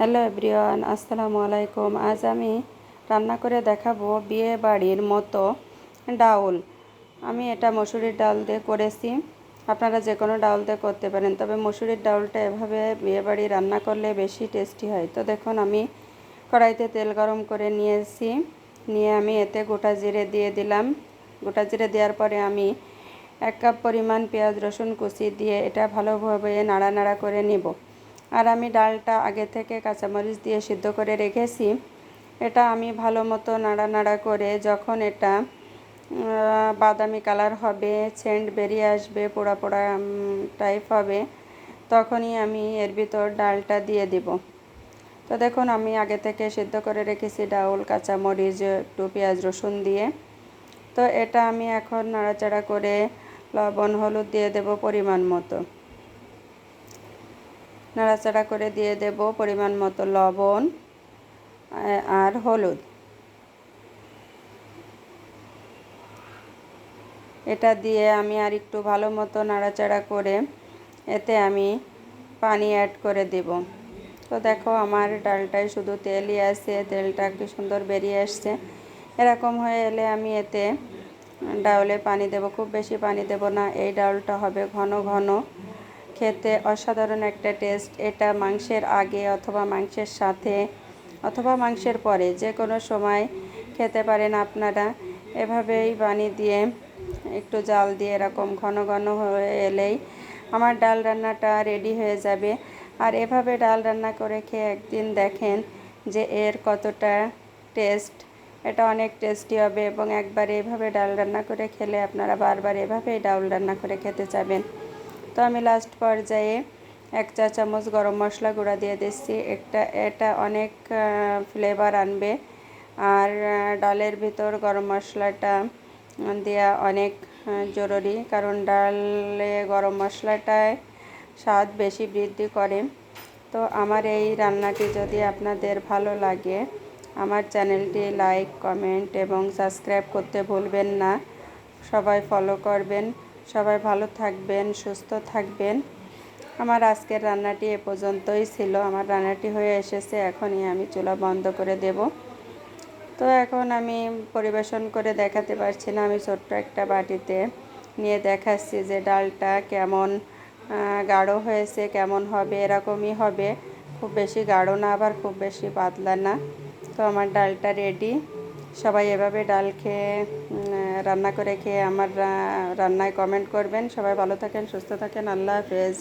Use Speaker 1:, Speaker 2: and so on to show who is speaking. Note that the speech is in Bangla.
Speaker 1: হ্যালো এভরিওয়ান, আসসালামু আলাইকুম। আজ আমি রান্না করে দেখাবো বিয়ে বাড়ির মতো ডাউল। আমি এটা মসুরির ডাল দিয়ে করেছি। আপনারা যে কোনো ডাউল দিয়ে করতে পারেন, তবে মসুরির ডাউলটা এভাবে বিয়ে বাড়ি রান্না করলে বেশি টেস্টি হয়। তো দেখুন, আমি কড়াইতে তেল গরম করে নিয়েছি। নিয়ে আমি এতে গোটা জিরে দিয়ে দিলাম। গোটা জিরে দেওয়ার পরে আমি 1 কাপ পরিমাণ পেঁয়াজ রসুন কুচি দিয়ে এটা ভালোভাবে নাড়ানাড়া করে নেব। আর আমি ডালটা আগে থেকে কাঁচামরিচ দিয়ে সিদ্ধ করে রেখেছি। এটা আমি ভালো মতো নাড়ানাড়া করে যখন এটা বাদামি কালার হবে, সেন্ট বেরিয়ে আসবে, পোড়া পোড়া টাইপ হবে, তখনই আমি এর ভিতর ডালটা দিয়ে দিব। তো দেখুন, আমি আগে থেকে সিদ্ধ করে রেখেছি ডাউল কাঁচামরিচ একটু পেঁয়াজ রসুন দিয়ে। তো এটা আমি এখন নাড়াচাড়া করে লবণ হলুদ দিয়ে দেব পরিমাণ মতো। নাড়াচাড়া করে দিয়ে দেব পরিমাণ মতো লবণ আর হলুদ। এটা দিয়ে আমি আর একটু ভালো মতো নাড়াচাড়া করে এতে আমি পানি অ্যাড করে দেব। তো দেখো, আমার ডালটায় শুধু তেলই আছে, তেলটা কি সুন্দর বেরিয়ে আসছে। এরকম হয়ে এলে আমি এতে ডাউলে পানি দেব। খুব বেশি পানি দেব না। এই ডাউলটা হবে ঘন ঘন, খেতে অসাধারণ একটা টেস্ট। এটা মাংসের আগে অথবা মাংসের সাথে অথবা মাংসের পরে যে কোনো সময় খেতে পারেন আপনারা। এভাবেই পানি দিয়ে একটু জাল দিয়ে এরকম ঘন ঘন হয়ে এলেই আমার ডাল রান্নাটা রেডি হয়ে যাবে। আর এভাবে ডাল রান্না করে খেয়ে একদিন দেখেন যে এর কতটা টেস্ট। এটা অনেক টেস্টি হবে এবং একবার এভাবে ডাল রান্না করে খেলে আপনারা বারবার এভাবেই ডাল রান্না করে খেতে চাবেন। তো আমি লাস্ট পর্যায়ে 1 চা চামচ গরম মশলা গুঁড়া দিয়ে দিচ্ছি। এটা অনেক ফ্লেভার আনবে। আর ডালের ভিতর গরম মশলাটা দেওয়া অনেক জরুরি, কারণ ডালে গরম মশলাটায় স্বাদ বেশি বৃদ্ধি করে। তো আমার এই রান্নাটি যদি আপনাদের ভালো লাগে, আমার চ্যানেলটি লাইক, কমেন্ট এবং সাবস্ক্রাইব করতে ভুলবেন না। সবাই ফলো করবেন। সবাই ভালো থাকবেন, সুস্থ থাকবেন। আমার আজকের রান্নাটি এ পর্যন্তই ছিল। আমার রান্নাটি হয়ে এসেছে, এখনই আমি চুলা বন্ধ করে দেব। তো এখন আমি পরিবেশন করে দেখাতে পারছি না। আমি ছোট্ট একটা বাটিতে নিয়ে দেখাচ্ছি যে ডালটা কেমন গাঢ় হয়েছে, কেমন হবে। এরকমই হবে, খুব বেশি গাঢ় না, আবার খুব বেশি পাতলা না। তো আমার ডালটা রেডি। সবাই এভাবে ডাল খেয়ে রান্না করে খেয়ে আমার রান্নায় কমেন্ট করবেন। সবাই ভালো থাকেন, সুস্থ থাকেন। আল্লাহ হাফেজ।